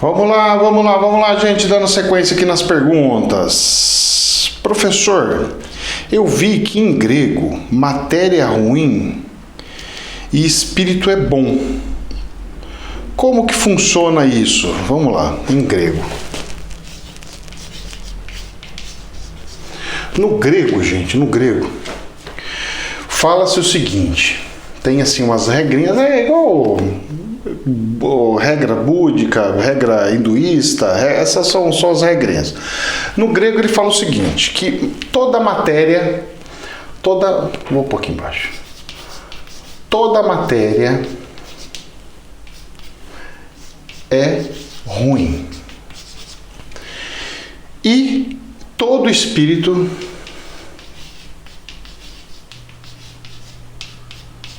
Vamos lá, gente, dando sequência aqui nas perguntas. Professor, eu vi que em grego matéria é ruim e espírito é bom. Como que funciona isso? Vamos lá, em grego. No grego, gente, fala-se o seguinte, tem assim umas regrinhas, é igual regra búdica, regra hinduísta, essas são só as regrinhas. No grego ele fala o seguinte, que toda matéria, vou um pouquinho embaixo, toda matéria é ruim e todo espírito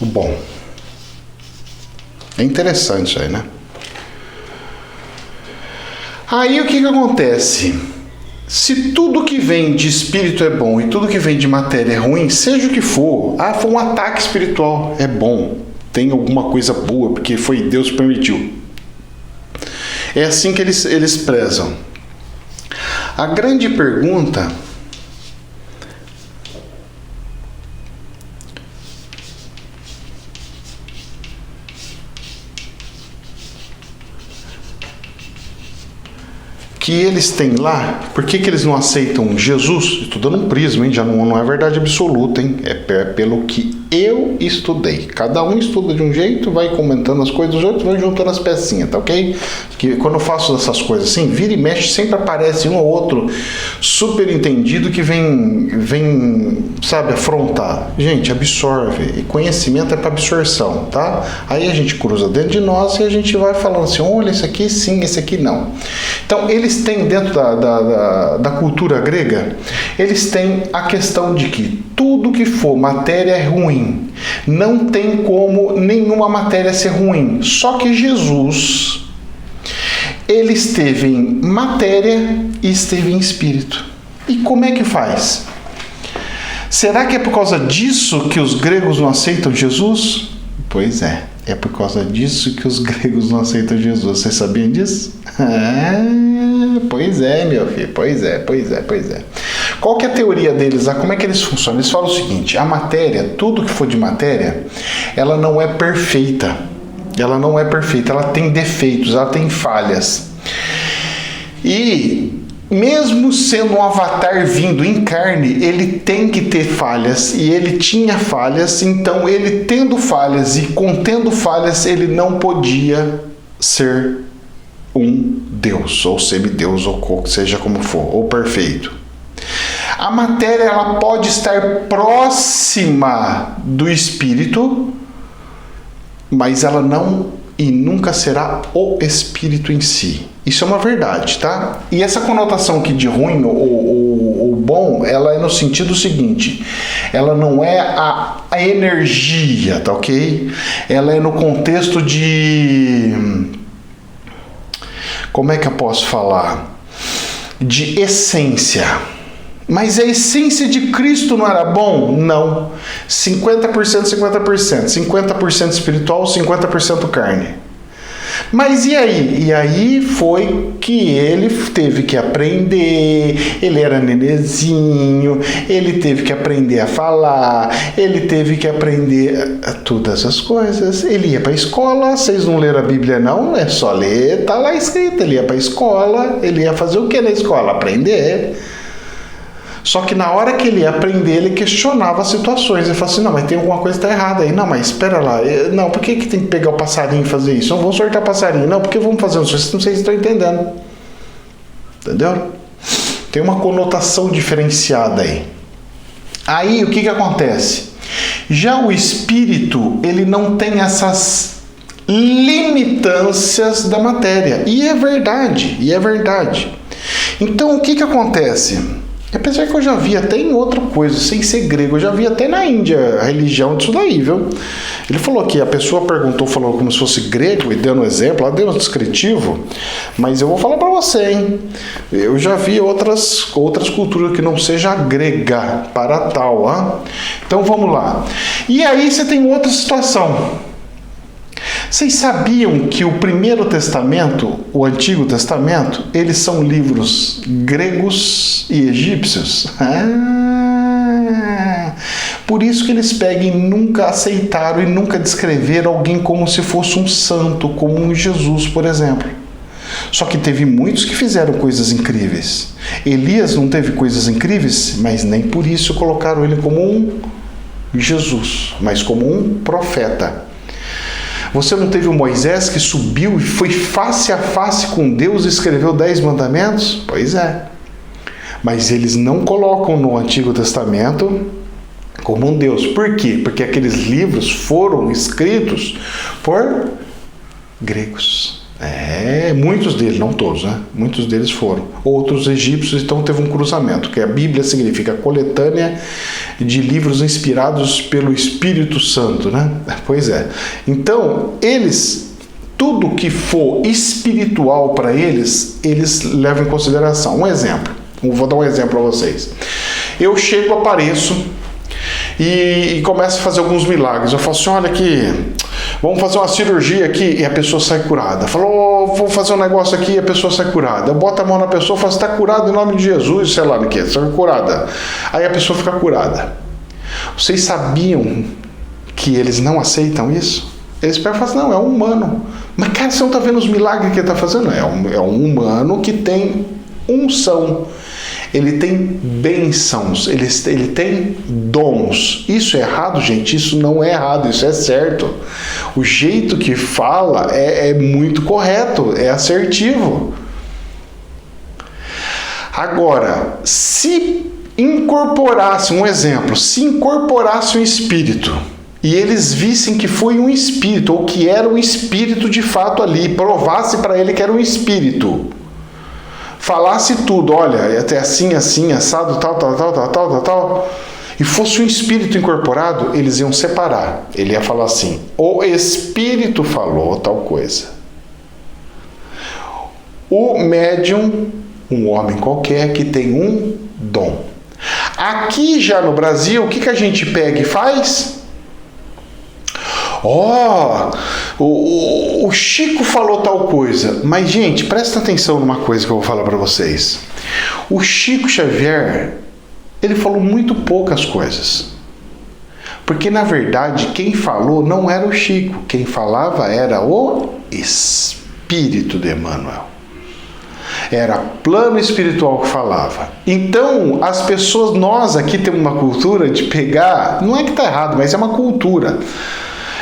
bom. É interessante isso aí, né? Aí o que acontece? Se tudo que vem de espírito é bom e tudo que vem de matéria é ruim, seja o que for, foi um ataque espiritual, é bom, tem alguma coisa boa, porque foi Deus que permitiu. É assim que eles prezam. A grande pergunta que eles têm lá, por que eles não aceitam Jesus? Estou dando um prisma, hein? Já não é verdade absoluta, hein? É pelo que eu estudei. Cada um estuda de um jeito, vai comentando as coisas dos outros, vai juntando as pecinhas, tá ok? Que quando eu faço essas coisas assim, vira e mexe, sempre aparece um ou outro super entendido que vem, sabe, afrontar. Gente, absorve. E conhecimento é para absorção, tá? Aí a gente cruza dentro de nós e a gente vai falando assim, olha, esse aqui sim, esse aqui não. Então, eles têm dentro da cultura grega, eles têm a questão de que tudo que for matéria é ruim. Não tem como nenhuma matéria ser ruim. Só que Jesus, ele esteve em matéria e esteve em espírito. E como é que faz? Será que é por causa disso que os gregos não aceitam Jesus? Pois é. É por causa disso que os gregos não aceitam Jesus. Vocês sabiam disso? Pois é, meu filho. Pois é. Qual que é a teoria deles? Como é que eles funcionam? Eles falam o seguinte, a matéria, tudo que for de matéria, ela não é perfeita. Ela tem defeitos, ela tem falhas. E mesmo sendo um avatar vindo em carne, ele tem que ter falhas, e ele tinha falhas, então ele tendo falhas e contendo falhas, ele não podia ser um Deus, ou semideus, ou seja como for, ou perfeito. A matéria, ela pode estar próxima do espírito, mas ela não e nunca será o espírito em si. Isso é uma verdade, tá? E essa conotação aqui de ruim ou bom, ela é no sentido seguinte, ela não é a energia, tá ok? Ela é no contexto de... Como é que eu posso falar? De essência. Mas a essência de Cristo não era bom? Não. 50%, 50%. 50% espiritual, 50% carne. Mas e aí? E aí foi que ele teve que aprender, ele era nenezinho, ele teve que aprender a falar, ele teve que aprender todas as coisas. Ele ia para a escola, vocês não leram a Bíblia não? É só ler, tá lá escrito. Ele ia para a escola, ele ia fazer o que na escola? Aprender. Só que na hora que ele ia aprender, ele questionava as situações. Ele falava assim, não, mas tem alguma coisa que está errada aí. Não, mas espera lá. Não, por que tem que pegar o passarinho e fazer isso? Não, vamos sortear passarinho. Não, porque vamos fazer isso? Não sei se estão entendendo. Entendeu? Tem uma conotação diferenciada aí. Aí, o que acontece? Já o espírito, ele não tem essas limitâncias da matéria. E é verdade. Então, o que acontece? Apesar que eu já vi até em outra coisa, sem ser grego, eu já vi até na Índia a religião disso daí, viu? Ele falou que a pessoa falou como se fosse grego, e dando exemplo, ela deu um descritivo, mas eu vou falar pra você, hein? Eu já vi outras culturas que não seja grega para tal, hein? Então vamos lá. E aí você tem outra situação. Vocês sabiam que o Primeiro Testamento, o Antigo Testamento, eles são livros gregos e egípcios? Por isso que eles pegam e nunca aceitaram e nunca descreveram alguém como se fosse um santo, como um Jesus, por exemplo. Só que teve muitos que fizeram coisas incríveis. Elias não teve coisas incríveis, mas nem por isso colocaram ele como um Jesus, mas como um profeta. Você não teve o Moisés que subiu e foi face a face com Deus e escreveu 10 mandamentos? Pois é. Mas eles não colocam no Antigo Testamento como um Deus. Por quê? Porque aqueles livros foram escritos por gregos. Muitos deles, não todos, né? Muitos deles foram. Outros egípcios, então teve um cruzamento, que a Bíblia significa coletânea de livros inspirados pelo Espírito Santo, né? Pois é. Então, eles, tudo que for espiritual para eles, eles levam em consideração. Um exemplo, vou dar um exemplo para vocês. Eu chego, apareço e começo a fazer alguns milagres. Eu falo assim, olha aqui, vamos fazer uma cirurgia aqui, e a pessoa sai curada. Falou, vou fazer um negócio aqui, e a pessoa sai curada. Eu boto a mão na pessoa e falo, você está curado em nome de Jesus, sei lá o que, você está curada. Aí a pessoa fica curada. Vocês sabiam que eles não aceitam isso? Eles pegam e falam assim, não, é um humano. Mas cara, você não está vendo os milagres que ele está fazendo? É um humano que tem unção. Ele tem bênçãos, ele tem dons. Isso é errado, gente? Isso não é errado, isso é certo. O jeito que fala é muito correto, é assertivo. Agora, se incorporasse, um exemplo, se incorporasse um espírito e eles vissem que foi um espírito, ou que era um espírito de fato ali, provasse para ele que era um espírito, falasse tudo, olha, até assim, assado, tal, e fosse um espírito incorporado, eles iam separar. Ele ia falar assim, o espírito falou tal coisa. O médium, um homem qualquer que tem um dom. Aqui já no Brasil, o que a gente pega e faz? O Chico falou tal coisa. Mas, gente, presta atenção numa coisa que eu vou falar para vocês. O Chico Xavier, ele falou muito poucas coisas. Porque, na verdade, quem falou não era o Chico. Quem falava era o Espírito de Emmanuel. Era plano espiritual que falava. Então, as pessoas, nós aqui temos uma cultura de pegar, não é que está errado, mas é uma cultura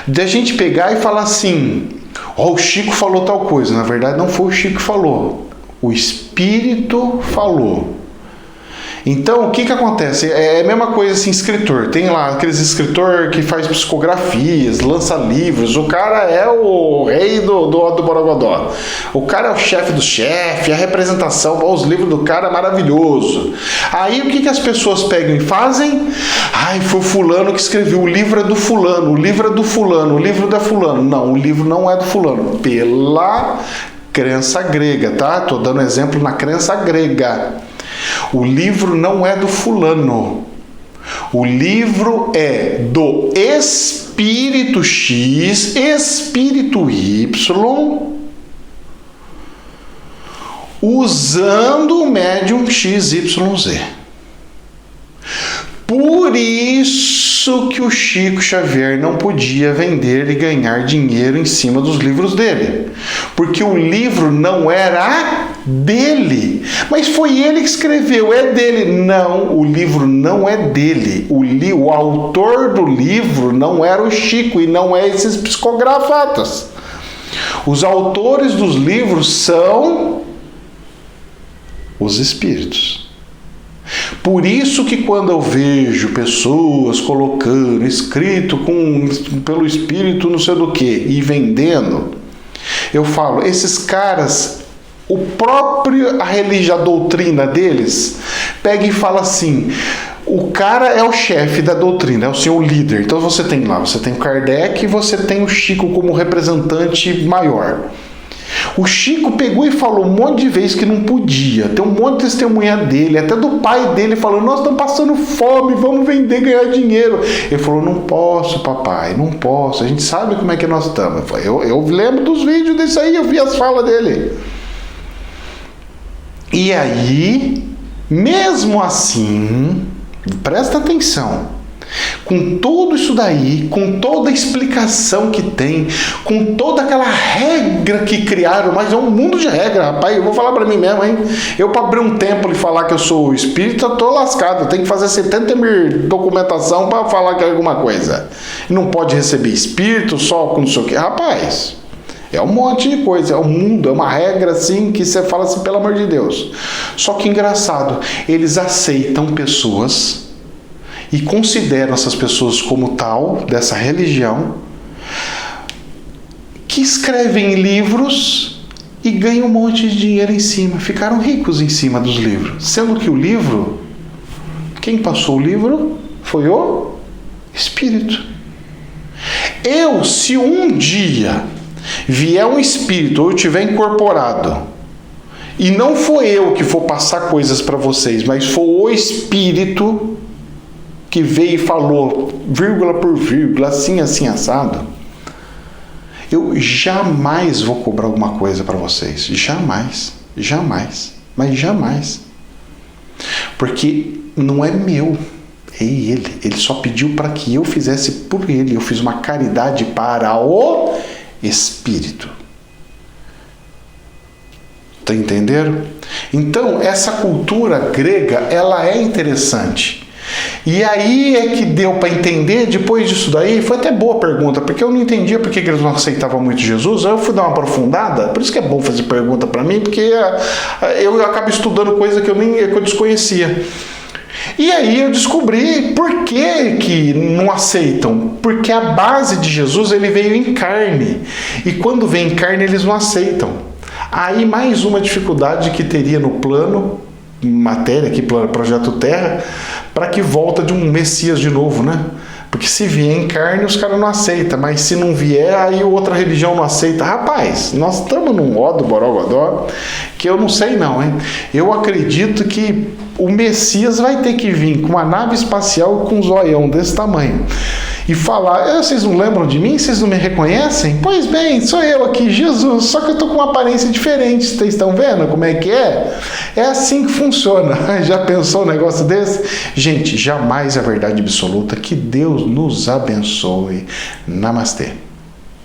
de a gente pegar e falar assim, o Chico falou tal coisa. Na verdade, não foi o Chico que falou. O Espírito falou. Então, o que acontece? É a mesma coisa assim, escritor. Tem lá aqueles escritor que faz psicografias, lança livros. O cara é o rei do Borogodó. O cara é o chefe do chefe, a representação, os livros do cara é maravilhoso. Aí, o que as pessoas pegam e fazem? Foi o fulano que escreveu, o livro é do fulano, o livro é do fulano, o livro é da fulano. Não, o livro não é do fulano. Pela crença grega, tá? Tô dando exemplo na crença grega. O livro não é do fulano. O livro é do Espírito X, Espírito Y, usando o médium XYZ. Por isso que o Chico Xavier não podia vender e ganhar dinheiro em cima dos livros dele. Porque o livro não era dele. Mas foi ele que escreveu, é dele. Não, o livro não é dele. O autor do livro não era o Chico e não é esses psicografatas. Os autores dos livros são os espíritos. Por isso que quando eu vejo pessoas colocando escrito pelo espírito não sei do que e vendendo, eu falo, esses caras, a religião, a doutrina deles, pega e fala assim, o cara é o chefe da doutrina, é o seu líder. Então você tem o Kardec e você tem o Chico como representante maior. O Chico pegou e falou um monte de vezes que não podia. Tem um monte de testemunha dele, até do pai dele, falando: nós estamos passando fome, vamos vender, ganhar dinheiro. Ele falou: não posso, papai, não posso. A gente sabe como é que nós estamos. Eu lembro dos vídeos desse aí, eu vi as falas dele. E aí, mesmo assim, presta atenção, com tudo isso daí, com toda a explicação que tem, com toda aquela regra que criaram, mas é um mundo de regra, rapaz, eu vou falar pra mim mesmo, hein? Eu, pra abrir um templo e falar que eu sou espírita, tô lascado, tem que fazer 70 mil documentação pra falar que é alguma coisa. Não pode receber espírito só com não sei o que, rapaz. É um monte de coisa, é um mundo, é uma regra assim que você fala assim, pelo amor de Deus. Só que engraçado, eles aceitam pessoas e consideram essas pessoas como tal, dessa religião, que escrevem livros e ganham um monte de dinheiro em cima. Ficaram ricos em cima dos livros. Sendo que o livro, quem passou o livro foi o Espírito. Se um dia vier um Espírito ou eu tiver incorporado, e não foi eu que for passar coisas para vocês, mas foi o Espírito que veio e falou, vírgula por vírgula, assim, assim, assado, eu jamais vou cobrar alguma coisa para vocês. Jamais. Jamais. Mas jamais. Porque não é meu. É ele. Ele só pediu para que eu fizesse por ele. Eu fiz uma caridade para o Espírito. Tá entendendo? Então, essa cultura grega, ela é interessante. E aí é que deu para entender, depois disso daí, foi até boa a pergunta, porque eu não entendia porque eles não aceitavam muito Jesus, aí eu fui dar uma aprofundada, por isso que é bom fazer pergunta para mim, porque eu acabo estudando coisa que eu desconhecia. E aí eu descobri por que não aceitam, porque a base de Jesus, ele veio em carne, e quando vem em carne eles não aceitam. Aí mais uma dificuldade que teria no plano matéria, aqui projeto Terra, para que volta de um Messias de novo, né? Porque se vier em carne, os caras não aceitam, mas se não vier, aí outra religião não aceita. Rapaz, nós estamos num ó do borogodó que eu não sei não, hein? Eu acredito que o Messias vai ter que vir com uma nave espacial com um zoião desse tamanho e falar: vocês não lembram de mim? Vocês não me reconhecem? Pois bem, sou eu aqui, Jesus, só que eu tô com uma aparência diferente, vocês estão vendo como é que é? É assim que funciona. Já pensou um negócio desse? Gente, jamais é verdade absoluta. Que Deus nos abençoe. Namastê.